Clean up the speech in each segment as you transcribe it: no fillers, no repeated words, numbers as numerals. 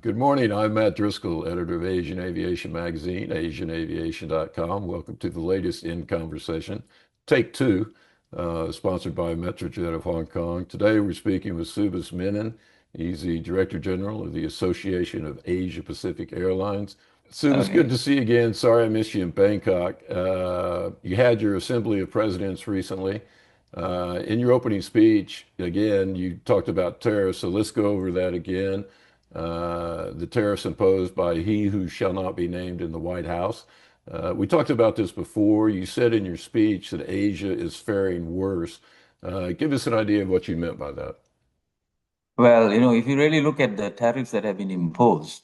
Good morning. I'm Matt Driskill, editor of Asian Aviation magazine, asianaviation.com. Welcome to the latest In Conversation, Take Two, sponsored by Metrojet of Hong Kong. Today we're speaking with Subhas Menon. He's the Director General of the Association of Asia-Pacific Airlines. Subhas, good Okay. to see you again. Sorry I missed you in Bangkok. You had your Assembly of Presidents recently. In your opening speech, again, you talked about tariffs, so let's go over that again. The tariffs imposed by he who shall not be named in the White House. We talked about this before. You said in your speech that Asia is faring worse. Give us an idea of what you meant by that. Well, if you really look at the tariffs that have been imposed,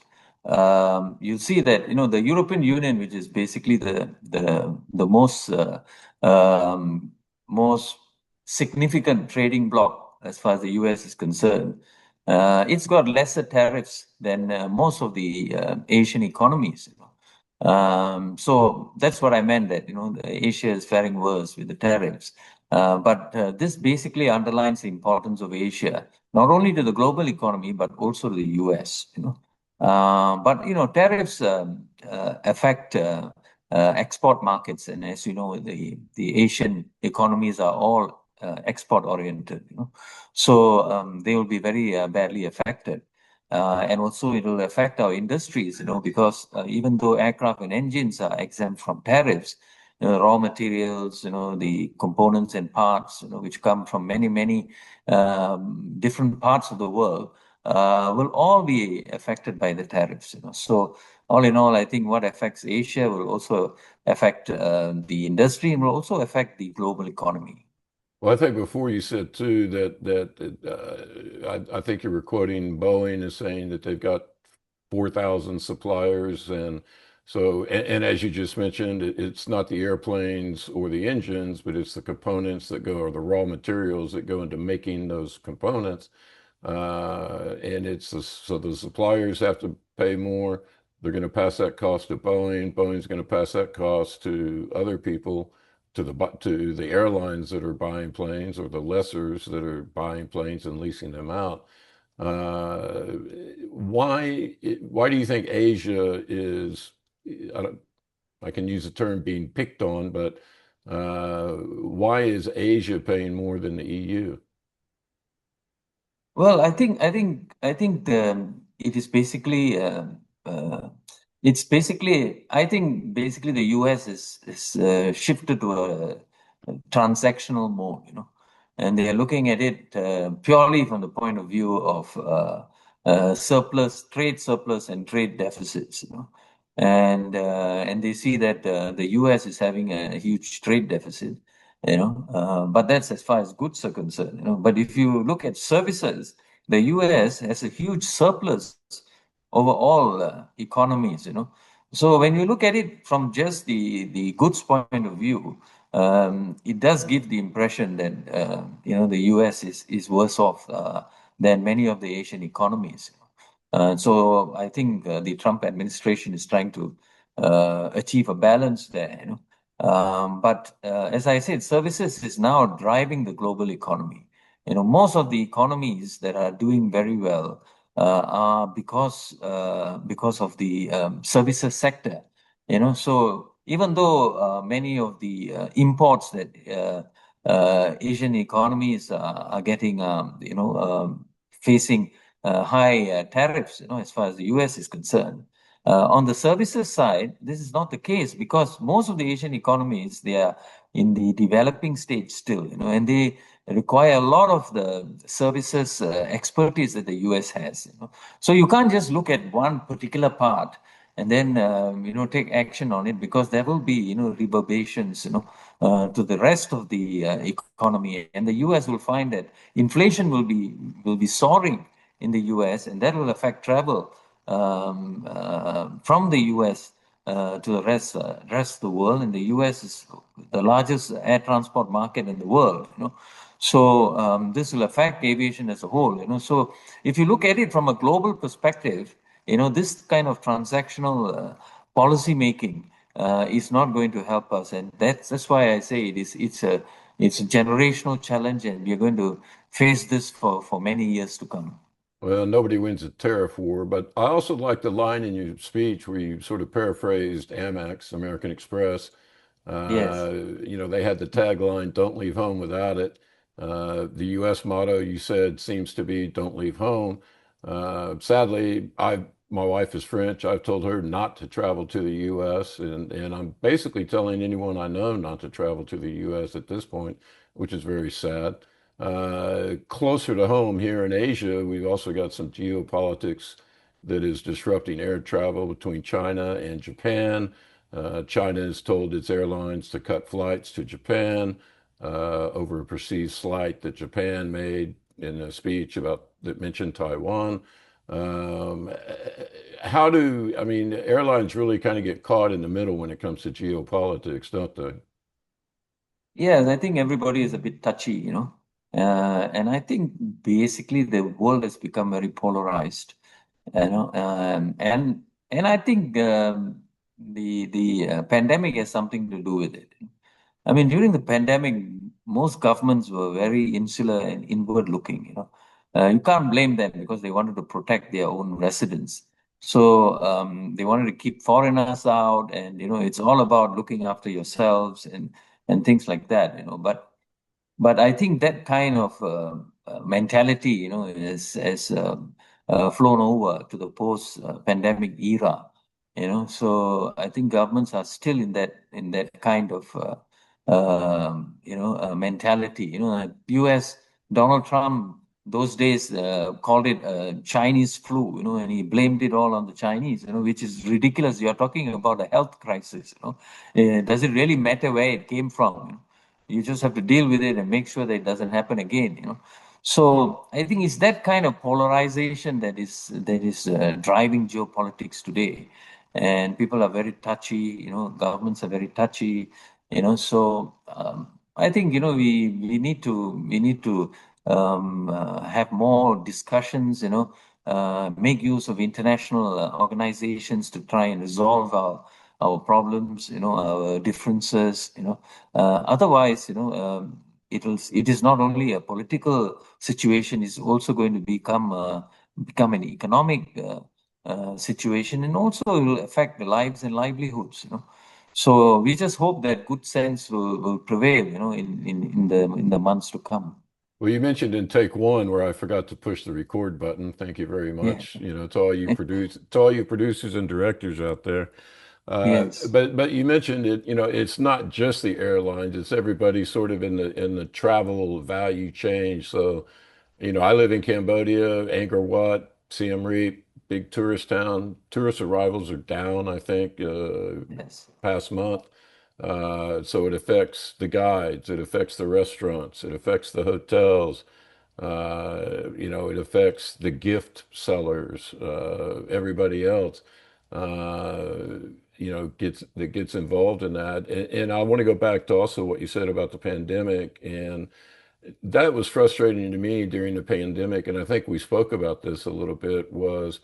you see that, the European Union, which is basically the most significant trading bloc as far as the US is concerned, it's got lesser tariffs than most of the Asian economies. So that's what I meant that, Asia is faring worse with the tariffs. But this basically underlines the importance of Asia, not only to the global economy, but also to the US. But tariffs affect export markets. And as you know, the Asian economies are all export oriented. So they will be very badly affected. And also it will affect our industries, because even though aircraft and engines are exempt from tariffs, raw materials, the components and parts, which come from many different parts of the world, will all be affected by the tariffs. So all in all, I think what affects Asia will also affect the industry and will also affect the global economy. Well, I think before you said too I think you were quoting Boeing as saying that they've got 4,000 suppliers, and as you just mentioned, it's not the airplanes or the engines, but it's the components that go or the raw materials that go into making those components. And so the suppliers have to pay more. They're going to pass that cost to Boeing. Boeing's going to pass that cost to other people, to the airlines that are buying planes or the lessors that are buying planes and leasing them out. Uh, why do you think Asia is, I don't, I can use the term being picked on, but why is Asia paying more than the EU? Well, I think it is basically uh, it's basically I think basically the US is shifted to a transactional mode, and they are looking at it purely from the point of view of trade surplus and trade deficits, and they see that the US is having a huge trade deficit, but that's as far as goods are concerned, But if you look at services, the US has a huge surplus over all economies, So when you look at it from just the goods point of view, it does give the impression that the US is worse off than many of the Asian economies. So I think the Trump administration is trying to achieve a balance there, But as I said, services is now driving the global economy. Most of the economies that are doing very well are because of the services sector. So even though many of the imports that Asian economies are getting, facing high tariffs, as far as the US is concerned. On the services side, this is not the case because most of the Asian economies, they are in the developing stage still, and they require a lot of the services expertise that the US has. So you can't just look at one particular part and then take action on it because there will be reverberations to the rest of the economy, and the US will find that inflation will be soaring in the US, and that will affect travel from the US to the rest of the world. And the US is the largest air transport market in the world. So this will affect aviation as a whole. So if you look at it from a global perspective, this kind of transactional policy making is not going to help us, and that's why I say it's a generational challenge, and we're going to face this for many years to come. Well, nobody wins a tariff war, but I also like the line in your speech where you sort of paraphrased Amex, American Express. Yes. They had the tagline, "Don't leave home without it." The U.S. motto you said seems to be "Don't leave home." Sadly, my wife is French. I've told her not to travel to the U.S., and I'm basically telling anyone I know not to travel to the U.S. at this point, which is very sad. Closer to home here in Asia, we've also got some geopolitics that is disrupting air travel between China and Japan. China has told its airlines to cut flights to Japan over a perceived slight that Japan made in a speech about that mentioned Taiwan. Um, I mean, airlines really kind of get caught in the middle when it comes to geopolitics, don't they? Yes, I think everybody is a bit touchy, and I think basically the world has become very polarized, and I think the pandemic has something to do with it. I mean, during the pandemic, most governments were very insular and inward looking, You can't blame them because they wanted to protect their own residents. So they wanted to keep foreigners out, and it's all about looking after yourselves and things like that, But I think that kind of mentality, has flown over to the post-pandemic era, So I think governments are still in that kind of mentality. U.S. Donald Trump those days called it Chinese flu, and he blamed it all on the Chinese, which is ridiculous. You're talking about a health crisis, does it really matter where it came from? You just have to deal with it and make sure that it doesn't happen again, So I think it's that kind of polarization that is driving geopolitics today, and people are very touchy. Governments are very touchy. So I think we need to have more discussions. Make use of international organizations to try and resolve our problems. Our differences. Otherwise, it is not only a political situation; it's also going to become an economic situation, and also it will affect the lives and livelihoods. So we just hope that good sense will prevail, in the months to come. Well, you mentioned in take one where I forgot to push the record button. Thank you very Yeah. much. To all you producers and directors out there. Yes. But you mentioned it, it's not just the airlines, it's everybody sort of in the travel value chain. So, I live in Cambodia, Angkor Wat, Siem Reap, big tourist town. Tourist arrivals are down, I think, Yes. past month. So it affects the guides, it affects the restaurants, it affects the hotels, it affects the gift sellers, everybody else, gets involved in that. And I want to go back to also what you said about the pandemic. And that was frustrating to me during the pandemic. And I think we spoke about this a little bit was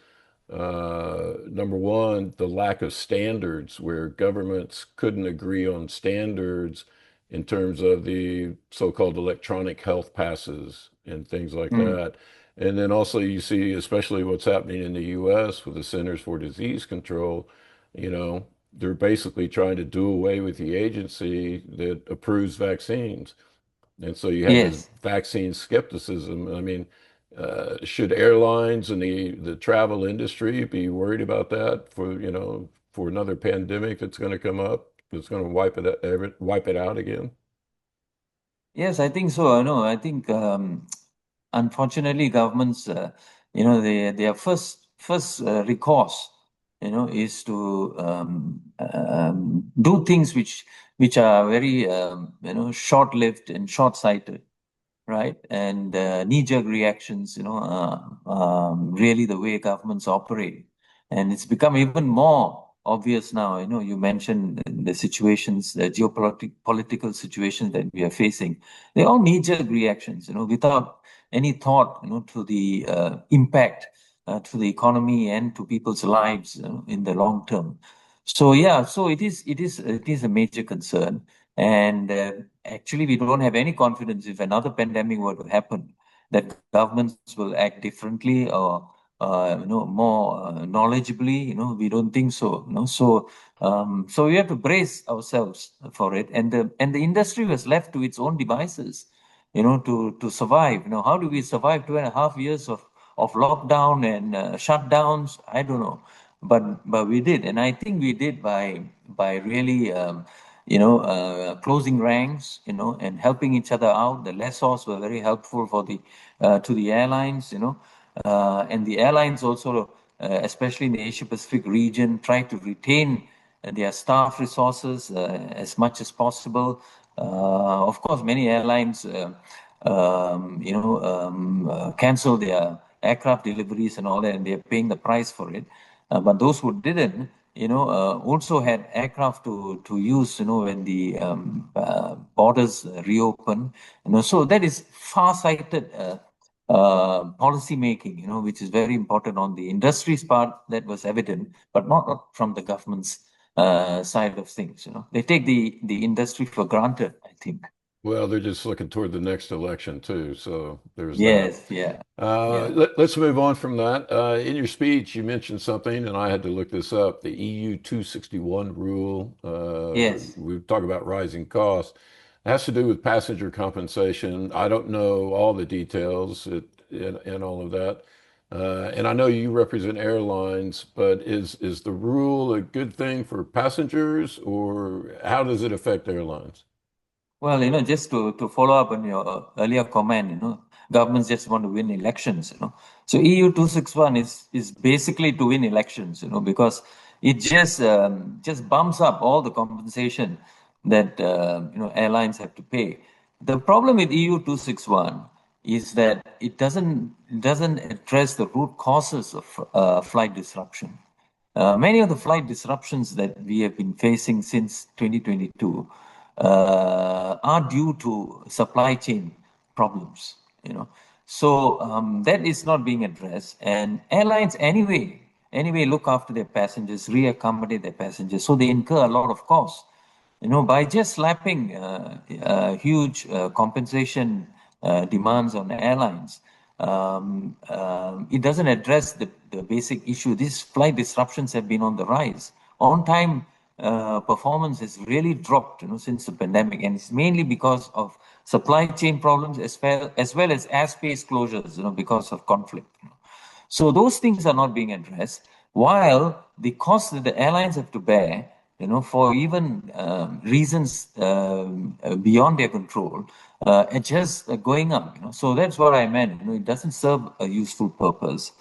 number one, the lack of standards where governments couldn't agree on standards in terms of the so-called electronic health passes and things like Mm. that. And then also you see, especially what's happening in the US with the Centers for Disease Control, they're basically trying to do away with the agency that approves vaccines. And so you have this Yes. vaccine skepticism. I mean, should airlines and the travel industry be worried about that for another pandemic that's going to come up that's going to wipe it out again? Yes, I think so. I know. I think unfortunately governments, their first recourse, is to do things which are very short-lived and short-sighted, right? And knee-jerk reactions, really the way governments operate. And it's become even more obvious now. You mentioned the situations, the political situations that we are facing. They're all knee-jerk reactions, without any thought, to the impact to the economy and to people's lives in the long term. So yeah, so it is a major concern. And actually, we don't have any confidence if another pandemic were to happen. that governments will act differently or more knowledgeably. We don't think so. So we have to brace ourselves for it, and the industry was left to its own devices, to survive. How do we survive 2.5 years of lockdown and shutdowns? I don't know, but we did, and I think we did by really closing ranks, and helping each other out. The lessors were very helpful for the to the airlines, and the airlines also, especially in the Asia Pacific region, try to retain their staff resources as much as possible. Of course, many airlines, cancel their aircraft deliveries and all that, and they're paying the price for it. But those who didn't, also had aircraft to use, when the borders reopen. So that is far-sighted policy making, which is very important on the industry's part. That was evident, but not from the government's side of things. They take the industry for granted, I think. Well, they're just looking toward the next election too, so there's that. Yes, yeah, Uh, yeah, let's move on from that. In your speech, you mentioned something, and I had to look this up. The EU 261 rule. yes. We talk about rising costs. It has to do with passenger compensation. I don't know all the details in all of that. And I know you represent airlines, but is the rule a good thing for passengers, or how does it affect airlines? Well, just to follow up on your earlier comment, governments just want to win elections. So EU 261 is basically to win elections, because it just bumps up all the compensation that airlines have to pay. The problem with EU 261 is that it doesn't address the root causes of flight disruption. Many of the flight disruptions that we have been facing since 2022 are due to supply chain problems. So that is not being addressed, and airlines anyway look after their passengers, re-accommodate their passengers, so they incur a lot of costs. By just slapping huge compensation demands on airlines, it doesn't address the basic issue. These flight disruptions have been on the rise. On time performance has really dropped, since the pandemic, and it's mainly because of supply chain problems as well as airspace closures, because of conflict. So those things are not being addressed, while the costs that the airlines have to bear, for even reasons beyond their control, are just going up. So that's what I meant. It doesn't serve a useful purpose.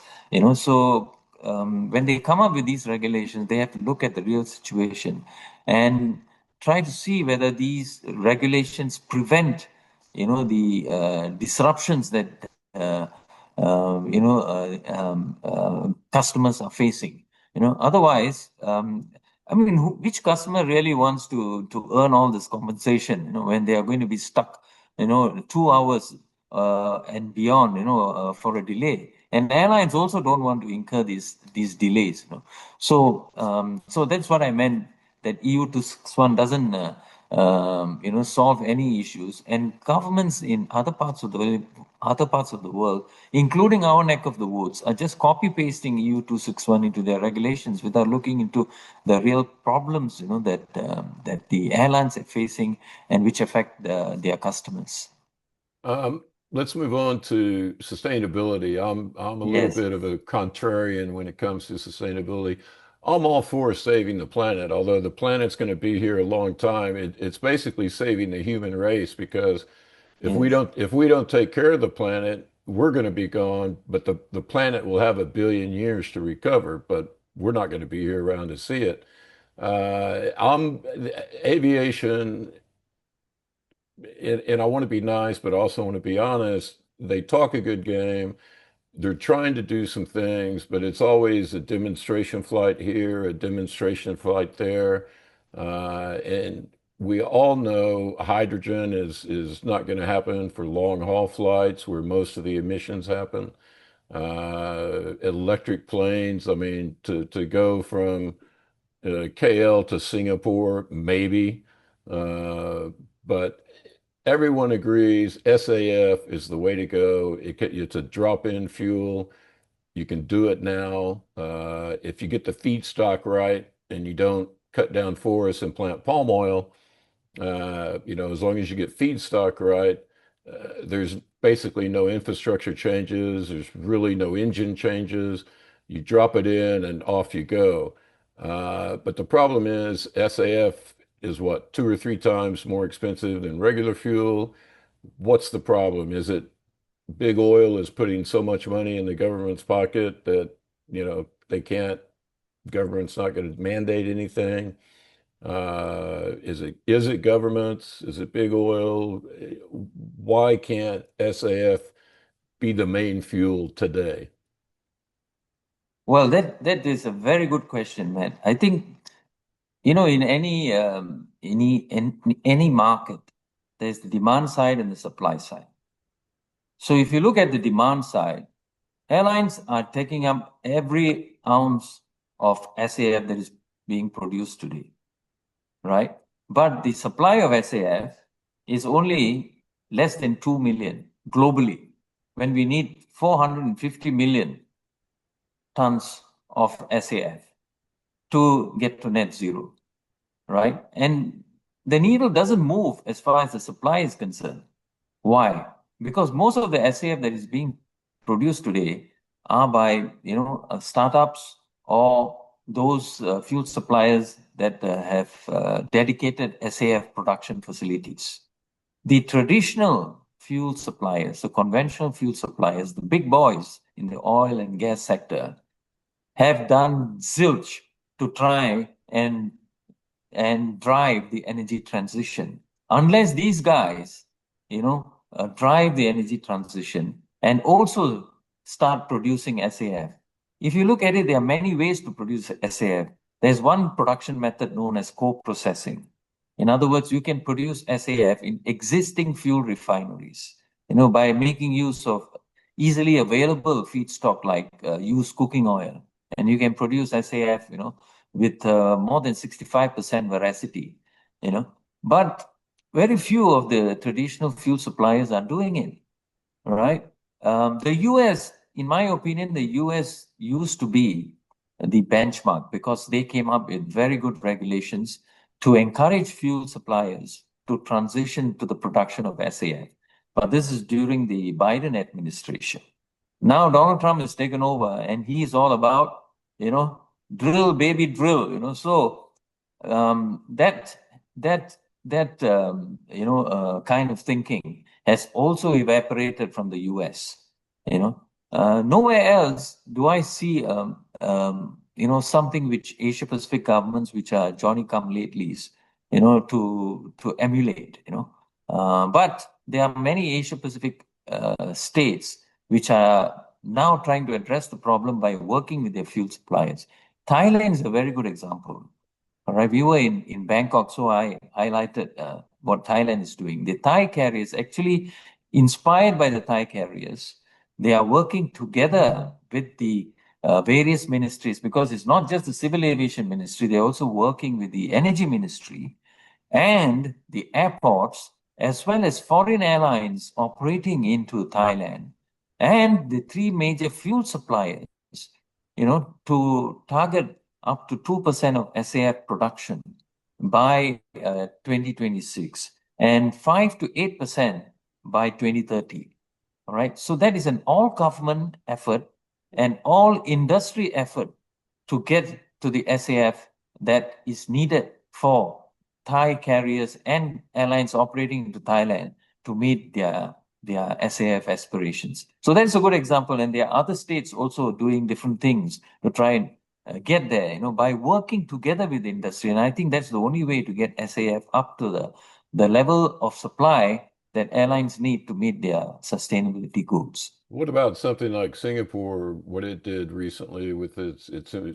So when they come up with these regulations, they have to look at the real situation and try to see whether these regulations prevent, the disruptions that uh, customers are facing. Otherwise, I mean, which customer really wants to earn all this compensation? When they are going to be stuck, 2 hours and beyond, for a delay. And airlines also don't want to incur these delays. So that's what I meant. That EU 261 doesn't solve any issues, and governments in other parts of the world, including our neck of the woods, are just copy pasting EU 261 into their regulations without looking into the real problems, that the airlines are facing and which affect their customers. Um, let's move on to sustainability. I'm a little Yes. bit of a contrarian when it comes to sustainability. I'm all for saving the planet, although the planet's going to be here a long time. It's basically saving the human race because Yes. if we don't take care of the planet, we're going to be gone, but the planet will have 1 billion years to recover, but we're not going to be here around to see it. I'm aviation and I want to be nice, but also want to be honest. They talk a good game. They're trying to do some things, but it's always a demonstration flight here, a demonstration flight there. And we all know hydrogen is not going to happen for long haul flights where most of the emissions happen. Electric planes, I mean, to go from KL to Singapore, maybe. Uh, but everyone agrees SAF is the way to go. It's a drop-in fuel. You can do it now. If you get the feedstock right and you don't cut down forests and plant palm oil, as long as you get feedstock right, there's basically no infrastructure changes. There's really no engine changes. You drop it in and off you go. But the problem is SAF is what, 2 or 3 times more expensive than regular fuel. What's the problem? Is it big oil is putting so much money in the government's pocket that, they can't, government's not going to mandate anything? Is it governments? Is it big oil? Why can't SAF be the main fuel today? Well, that is a very good question, man. I think, in any market, there's the demand side and the supply side. So if you look at the demand side, airlines are taking up every ounce of SAF that is being produced today, right? But the supply of SAF is only less than 2 million globally, when we need 450 million tons of SAF to get to net zero, right? And the needle doesn't move as far as the supply is concerned. Why? Because most of the SAF that is being produced today are by startups or those fuel suppliers that have dedicated SAF production facilities. The traditional fuel suppliers, the conventional fuel suppliers, the big boys in the oil and gas sector, have done zilch to try and drive the energy transition. Unless these guys, drive the energy transition and also start producing SAF. If you look at it, there are many ways to produce SAF. There's one production method known as co-processing. In other words, you can produce SAF in existing fuel refineries, by making use of easily available feedstock like used cooking oil. And you can produce SAF, with more than 65% veracity, But very few of the traditional fuel suppliers are doing it, right? The US, in my opinion, the US used to be the benchmark because they came up with very good regulations to encourage fuel suppliers to transition to the production of SAF. But this is during the Biden administration. Now Donald Trump has taken over and he's all about, drill, baby, drill, So that kind of thinking has also evaporated from the US. Nowhere else do I see something which Asia Pacific governments, which are Johnny come latelys, to emulate. But there are many Asia Pacific states which are now trying to address the problem by working with their fuel suppliers. Thailand is a very good example. All right, we were in Bangkok, so I highlighted what Thailand is doing. The Thai carriers, actually inspired by the Thai carriers, they are working together with the various ministries, because it's not just the civil aviation ministry, they're also working with the energy ministry and the airports, as well as foreign airlines operating into Thailand and the three major fuel suppliers, to target up to 2% of SAF production by 2026 and 5 to 8% by 2030. All right. So that is an all government effort and all industry effort to get to the SAF that is needed for Thai carriers and airlines operating into Thailand to meet their SAF aspirations. So that's a good example. And there are other states also doing different things to try and get there, by working together with the industry. And I think that's the only way to get SAF up to the level of supply that airlines need to meet their sustainability goals. What about something like Singapore, what it did recently with it's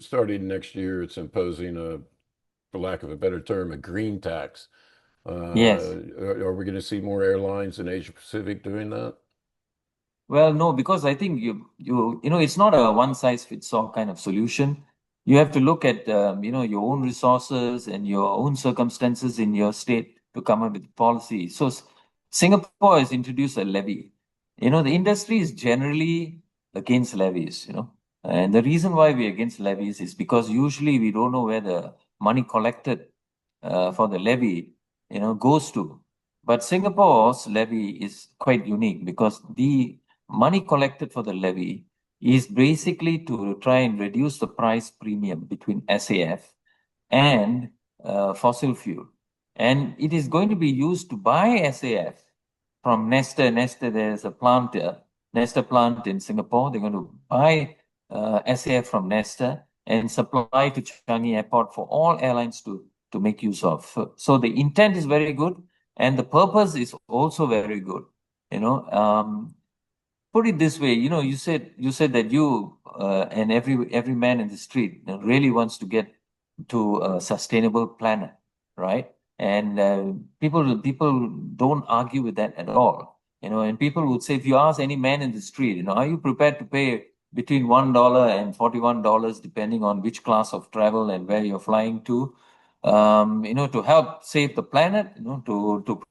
starting next year, it's imposing for lack of a better term, a green tax. Yes. Are we going to see more airlines in Asia Pacific doing that? Well, no, because I think it's not a one size fits all kind of solution. You have to look at your own resources and your own circumstances in your state to come up with policy. So Singapore has introduced a levy. The industry is generally against levies, and the reason why we're against levies is because usually we don't know where the money collected for the levy, goes to. But Singapore's levy is quite unique because the money collected for the levy is basically to try and reduce the price premium between SAF and fossil fuel. And it is going to be used to buy SAF from Nesta. Nesta, there's a plant, Nesta plant in Singapore. They're going to buy SAF from Nesta and supply to Changi Airport for all airlines to make use of. So the intent is very good, and the purpose is also very good. Put it this way, you said that you and every man in the street really wants to get to a sustainable planet, right? And people don't argue with that at all, and people would say, if you ask any man in the street, are you prepared to pay between $1 and $41, depending on which class of travel and where you're flying to, to help save the planet, to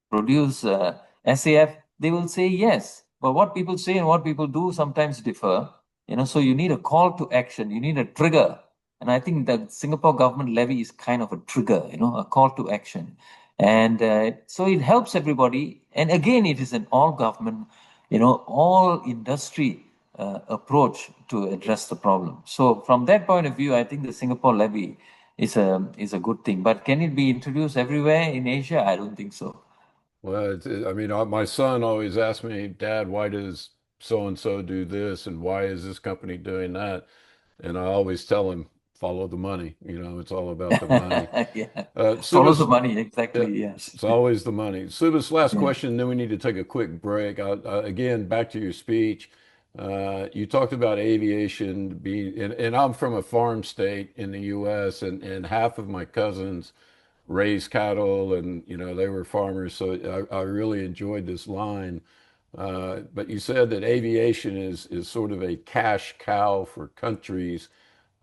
produce SAF, they will say yes. But what people say and what people do sometimes differ. So you need a call to action. You need a trigger. And I think the Singapore government levy is kind of a trigger, a call to action. And so it helps everybody. And again, it is an all government, all industry approach to address the problem. So from that point of view, I think the Singapore levy is a good thing. But can it be introduced everywhere in Asia? I don't think so. Well, I mean, my son always asks me, Dad, why does so and so do this, and why is this company doing that? And I always tell him, follow the money. It's all about the money. Yeah. Follow the Subhas, money, yeah, exactly. Yes. it's always the money. Subhas, last Yeah. question, then we need to take a quick break. Again, back to your speech. You talked about aviation being, and I'm from a farm state in the U.S., and half of my cousins raised cattle, and they were farmers, so I really enjoyed this line. But you said that aviation is sort of a cash cow for countries,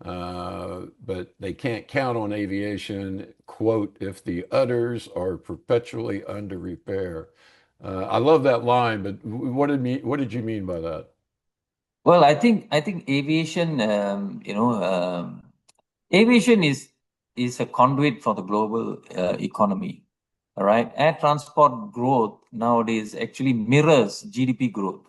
but they can't count on aviation, quote, if the udders are perpetually under repair. I love that line, but what did you mean by that? Well, I think aviation, aviation is a conduit for the global economy. All right, air transport growth nowadays actually mirrors GDP growth.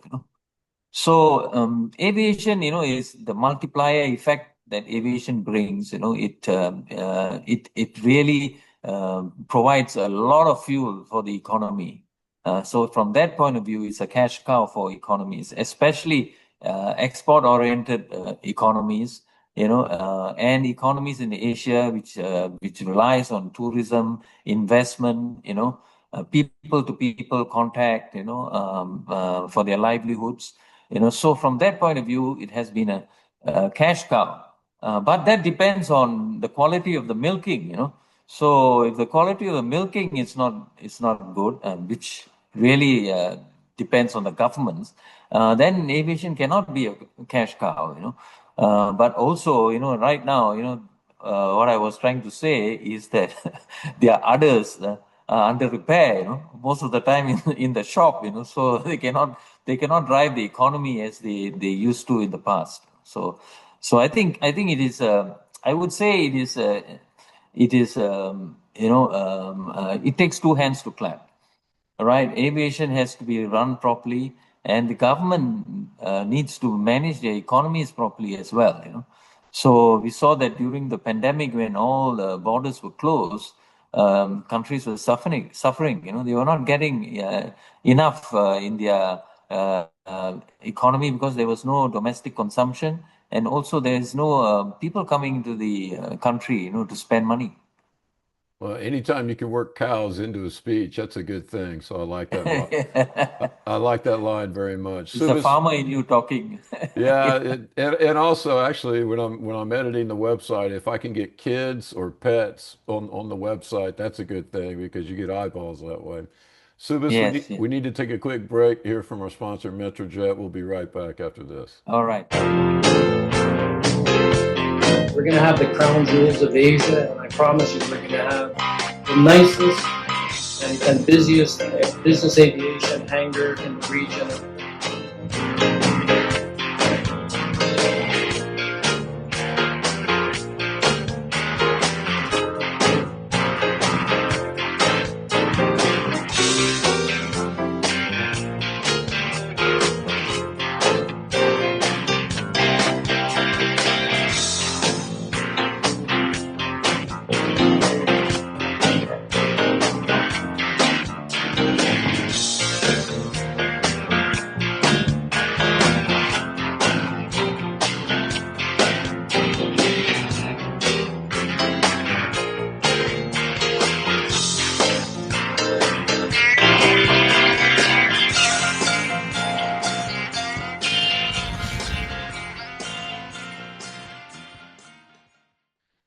So aviation, is the multiplier effect that aviation brings. It really provides a lot of fuel for the economy. So from that point of view, it's a cash cow for economies, especially export-oriented economies. And economies in Asia, which relies on tourism, investment. People-to-people contact. For their livelihoods. So from that point of view, it has been a cash cow. But that depends on the quality of the milking. So if the quality of the milking is not good, which really depends on the governments, then aviation cannot be a cash cow. But also, right now, what I was trying to say is that there are others under repair, most of the time in the shop, so they cannot drive the economy as they used to in the past. So I think it is I would say it takes two hands to clap. Right, aviation has to be run properly, and the government needs to manage their economies properly as well. So we saw that during the pandemic, when all the borders were closed, countries were suffering. They were not getting enough in their economy because there was no domestic consumption, and also there is no people coming into the country, to spend money. Well, anytime you can work cows into a speech, that's a good thing. So I like that line. I like that line very much. It's a Subhas, farmer in you talking. yeah, and also actually when I'm editing the website, if I can get kids or pets on the website, that's a good thing because you get eyeballs that way. Subhas, we Yes, need yes. we need to take a quick break here from our sponsor, Metrojet. We'll be right back after this. All right. We're going to have the crown jewels of Asia, and I promise you, we're going to have the nicest and busiest business aviation hangar in the region.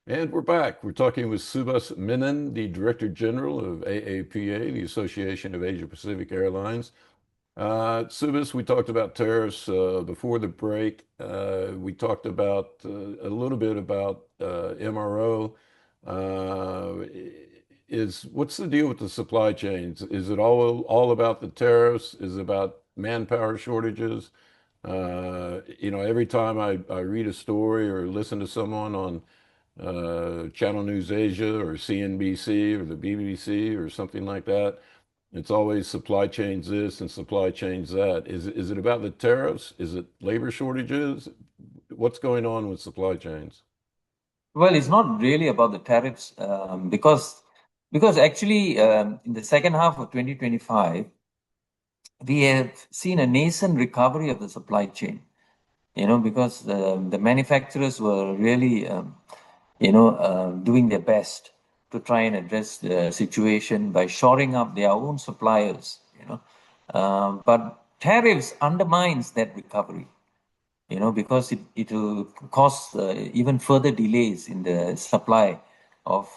And we're back. We're talking with Subhas Menon, the Director General of AAPA, the Association of Asia-Pacific Airlines. Subhas, we talked about tariffs before the break. We talked about a little bit about MRO. Uh, what's the deal with the supply chains? Is it all about the tariffs? Is it about manpower shortages? Every time I read a story or listen to someone on Channel News Asia or CNBC or the BBC or something like that, it's always supply chains this and supply chains that. Is it about the tariffs? Is it labor shortages? What's going on with supply chains? Well, it's not really about the tariffs because actually in the second half of 2025, we have seen a nascent recovery of the supply chain. Because the manufacturers were really doing their best to try and address the situation by shoring up their own suppliers. But tariffs undermines that recovery, because it will cause even further delays in the supply of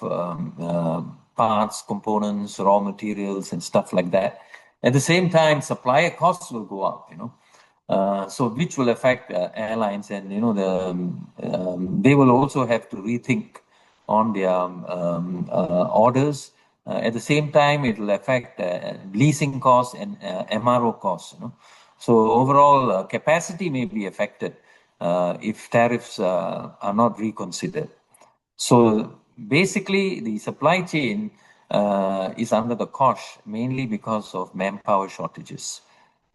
parts, components, raw materials, and stuff like that. At the same time, supplier costs will go up. So which will affect airlines, and they will also have to rethink on their orders. At the same time, it will affect leasing costs and MRO costs. So overall, capacity may be affected if tariffs are not reconsidered. So basically, the supply chain is under the cosh mainly because of manpower shortages.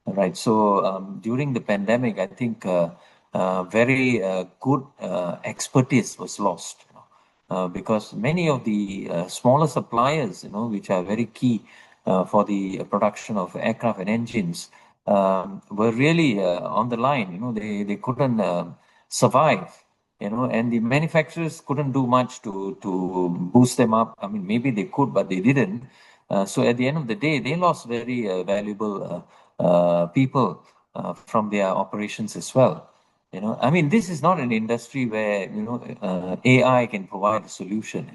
Right. So during the pandemic, I think very good expertise was lost, because many of the smaller suppliers, which are very key for the production of aircraft and engines, were really on the line. They couldn't survive. And the manufacturers couldn't do much to boost them up. I mean, maybe they could, but they didn't. So at the end of the day, they lost very valuable people from their operations as well. I mean, this is not an industry where AI can provide a solution.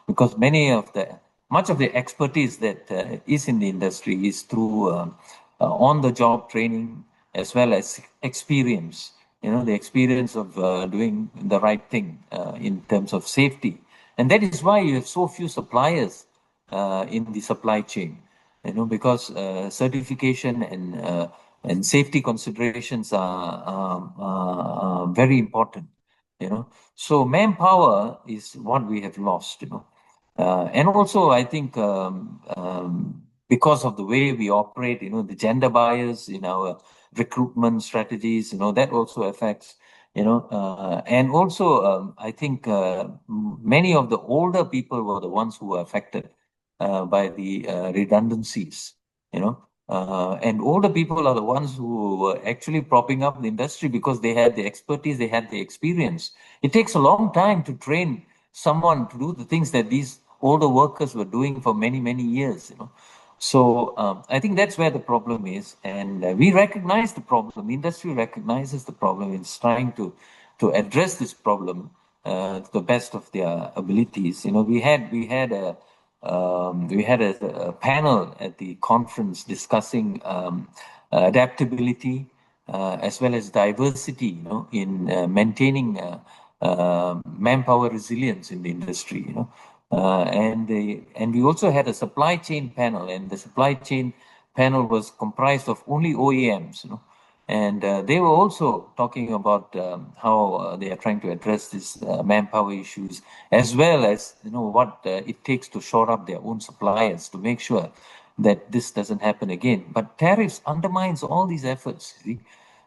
Because much of the expertise that is in the industry is through on-the-job training as well as experience. The experience of doing the right thing in terms of safety, and that is why you have so few suppliers in the supply chain. Because certification and safety considerations are very important. So manpower is what we have lost. And also I think because of the way we operate, the gender bias in our recruitment strategies, that also affects. And also I think many of the older people were the ones who were affected by the redundancies. And older people are the ones who were actually propping up the industry because they had the expertise, they had the experience. It takes a long time to train someone to do the things that these older workers were doing for many, many years. So I think that's where the problem is, and we recognize the problem. The industry recognizes the problem. It's trying to address this problem to the best of their abilities. We had a panel at the conference discussing adaptability as well as diversity, in maintaining manpower resilience in the industry. And we also had a supply chain panel, and the supply chain panel was comprised of only OEMs, and they were also talking about how they are trying to address these manpower issues, as well as what it takes to shore up their own suppliers to make sure that this doesn't happen again. But tariffs undermines all these efforts. See?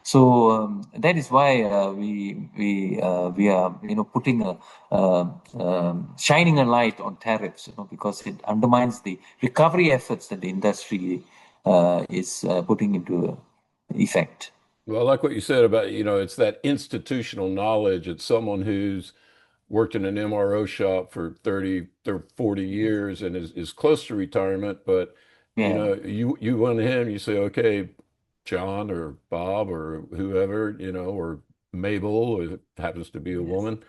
So that is why we are putting shining a light on tariffs, because it undermines the recovery efforts that the industry is putting into effect. Well, I like what you said about, it's that institutional knowledge. It's someone who's worked in an MRO shop for 30 or 40 years and is close to retirement, but Yeah. you went to him, you say, okay, John or Bob or whoever, or Mabel, if it happens to be a Yes. woman.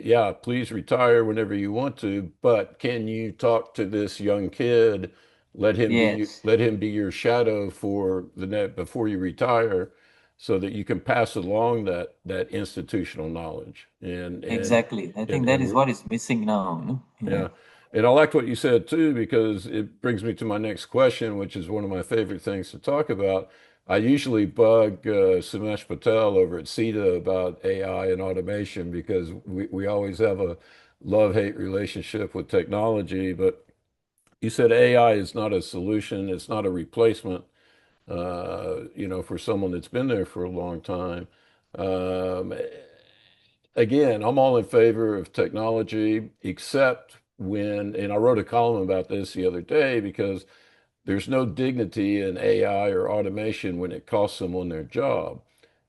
Yeah, please retire whenever you want to, but can you talk to this young kid? Yes. Let him be your shadow for the net before you retire, so that you can pass along that institutional knowledge. Exactly. I think that And is what is missing now. Yeah. yeah. And I liked what you said too, because it brings me to my next question, which is one of my favorite things to talk about. I usually bug Sumesh Patel over at CETA about AI and automation, because we always have a love-hate relationship with technology. But you said AI is not a solution, it's not a replacement, for someone that's been there for a long time. Um, Again, I'm all in favor of technology, except when, and I wrote a column about this the other day, because there's no dignity in AI or automation when it costs someone their job.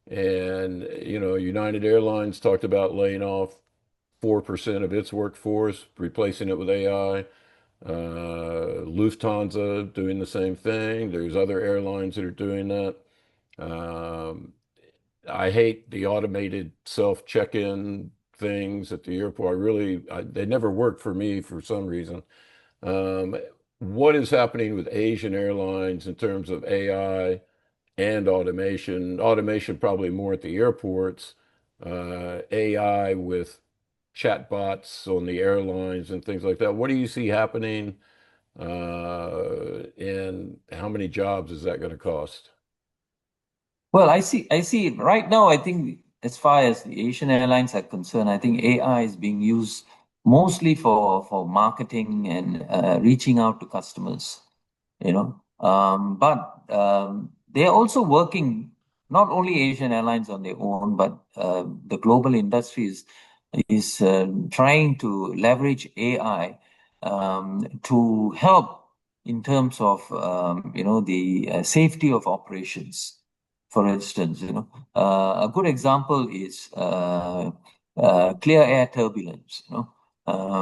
And, United Airlines talked about laying off 4% of its workforce, replacing it with AI. Lufthansa doing the same thing. There's other airlines that are doing that. Um, I hate the automated self check-in things at the airport. They never work for me for some reason. Um, what is happening with Asian airlines in terms of AI and automation? Automation probably more at the airports, AI with chatbots on the airlines and things like that. What do you see happening, and how many jobs is that going to cost? Well, I see right now, I think as far as the Asian airlines are concerned, I think AI is being used mostly for marketing and reaching out to customers, but they're also working, not only Asian airlines on their own, but the global industry is trying to leverage AI to help in terms of the safety of operations. For instance, a good example is clear air turbulence,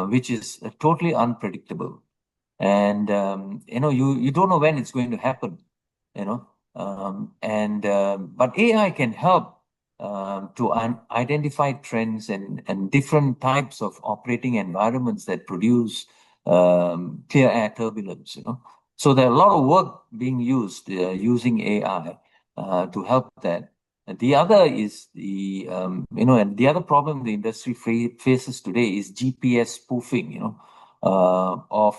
which is totally unpredictable, and you don't know when it's going to happen, you know and but AI can help to identify trends and different types of operating environments that produce clear air turbulence, so there are a lot of work being used using AI to help that. And the other is and the other problem the industry faces today is GPS spoofing, of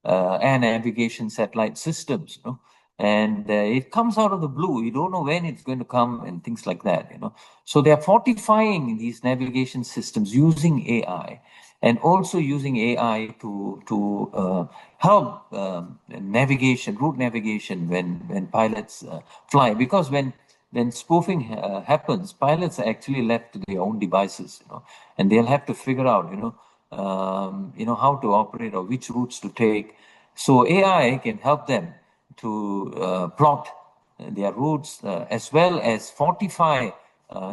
air navigation satellite systems, and it comes out of the blue. You don't know when it's going to come and things like that, So they are fortifying these navigation systems using AI, and also using AI to help route navigation when pilots fly. Because when spoofing happens, pilots are actually left to their own devices, and they'll have to figure out, how to operate or which routes to take. So AI can help them to plot their routes, as well as fortify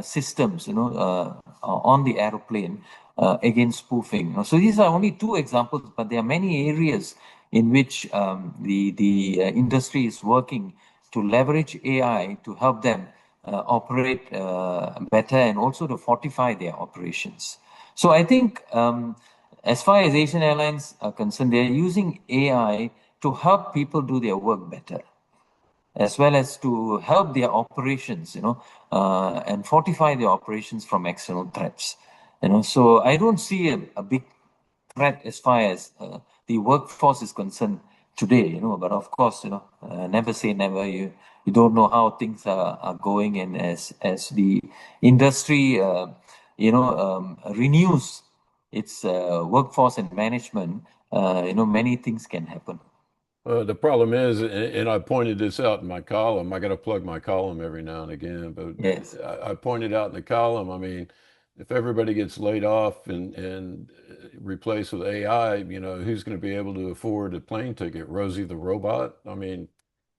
systems, on the aeroplane against spoofing. So these are only two examples, but there are many areas in which the industry is working to leverage AI to help them operate better, and also to fortify their operations. So I think, as far as Asian airlines are concerned, they're using AI to help people do their work better, as well as to help their operations, and fortify their operations from external threats. So I don't see a big threat as far as the workforce is concerned today, but of course, never say never. You don't know how things are going, and as the industry, renews its workforce and management, many things can happen. The problem is, and I pointed this out in my column, I got to plug my column every now and again, Yes. but I pointed out in the column, I mean, if everybody gets laid off and replaced with AI, who's going to be able to afford a plane ticket? Rosie the robot? I mean,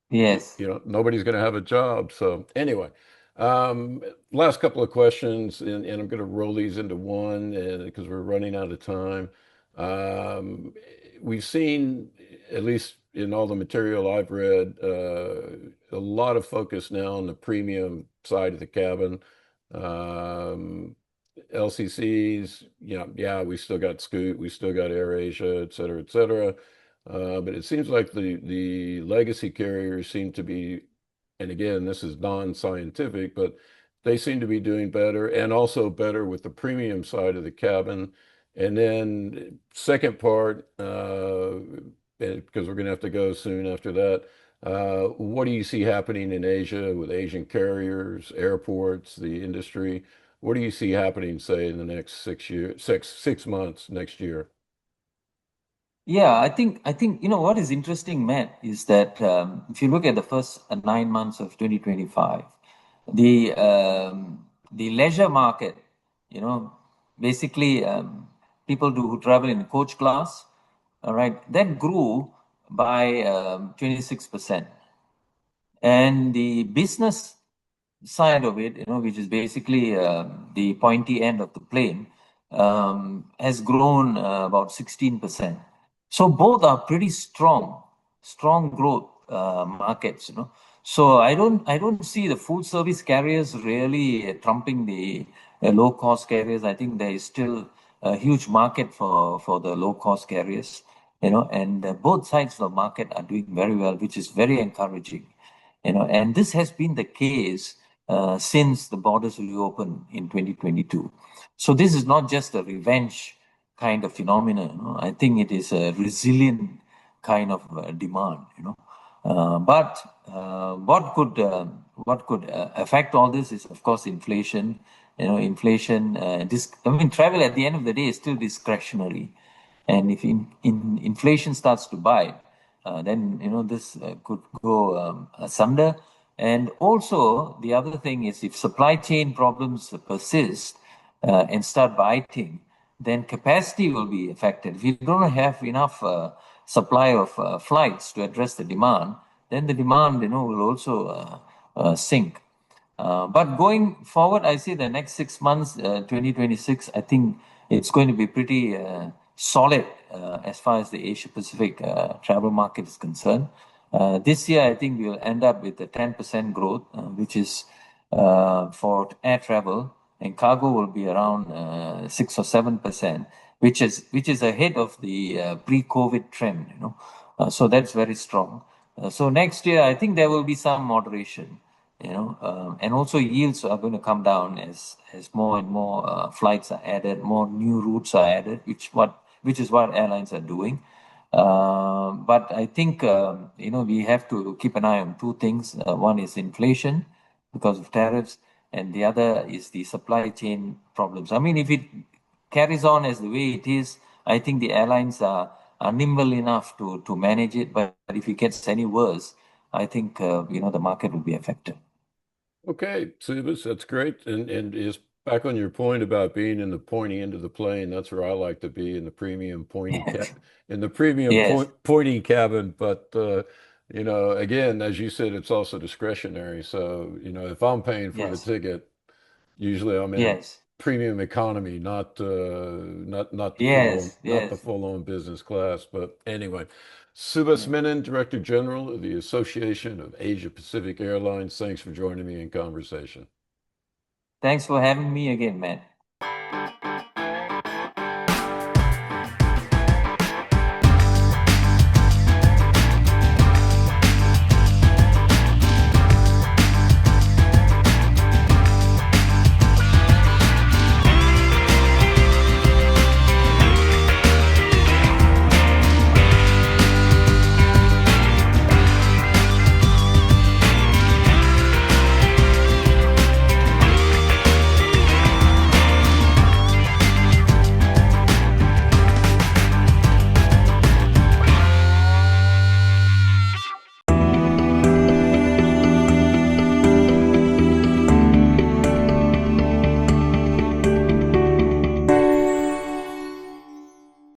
Yes. nobody's going to have a job. So anyway, last couple of questions, and I'm going to roll these into one, and because we're running out of time. We've seen, at least in all the material I've read, a lot of focus now on the premium side of the cabin. Um, LCCs, yeah, we still got Scoot, we still got AirAsia, et cetera, et cetera. But it seems like the legacy carriers seem to be, and again, this is non-scientific, but they seem to be doing better and also better with the premium side of the cabin. And then second part, because we're going to have to go soon after that, what do you see happening in Asia with Asian carriers, airports, the industry? What do you see happening, say, in the next 6 years, 6 months next year? Yeah, I think what is interesting, Matt, is that if you look at the first 9 months of 2025, the leisure market, you know, basically who travel in coach class, all right, that grew by 26%, and the business side of it, which is basically the pointy end of the plane, has grown about 16%. So both are pretty strong growth markets. So I don't see the full service carriers really trumping the low cost carriers. I think there is still a huge market for the low cost carriers, and both sides of the market are doing very well, which is very encouraging. And this has been the case since the borders reopened in 2022. So this is not just a revenge kind of phenomenon. I think it is a resilient kind of demand. But what could affect all this is, of course, inflation. Inflation. Travel at the end of the day is still discretionary, and if inflation starts to bite, then this could go asunder. And also the other thing is, if supply chain problems persist and start biting, then capacity will be affected. If you don't have enough supply of flights to address the demand, then the demand will also sink. But going forward, I see the next 6 months, 2026, I think it's going to be pretty solid as far as the Asia Pacific travel market is concerned. This year, I think we'll end up with a 10% growth, which is for air travel, and cargo will be around 6 or 7%, which is ahead of the pre-COVID trend. So that's very strong. So next year, I think there will be some moderation. And also yields are going to come down as more and more flights are added, more new routes are added, which is what airlines are doing. But I think we have to keep an eye on two things. One is inflation because of tariffs, and the other is the supply chain problems. I mean, if it carries on as the way it is, I think the airlines are nimble enough to manage it. But if it gets any worse, I think the market will be affected. Okay, Subhas, that's great. And just back on your point about being in the pointy end of the plane, that's where I like to be, in the premium pointy Yes. in the premium Yes. pointy cabin. But again, as you said, it's also discretionary. So, if I'm paying for the Yes. ticket, usually I'm in Yes. premium economy, not the Yes. full on business class. But anyway, Subhas Yeah. Menon, Director General of the Association of Asia-Pacific Airlines. Thanks for joining me in conversation. Thanks for having me again, man.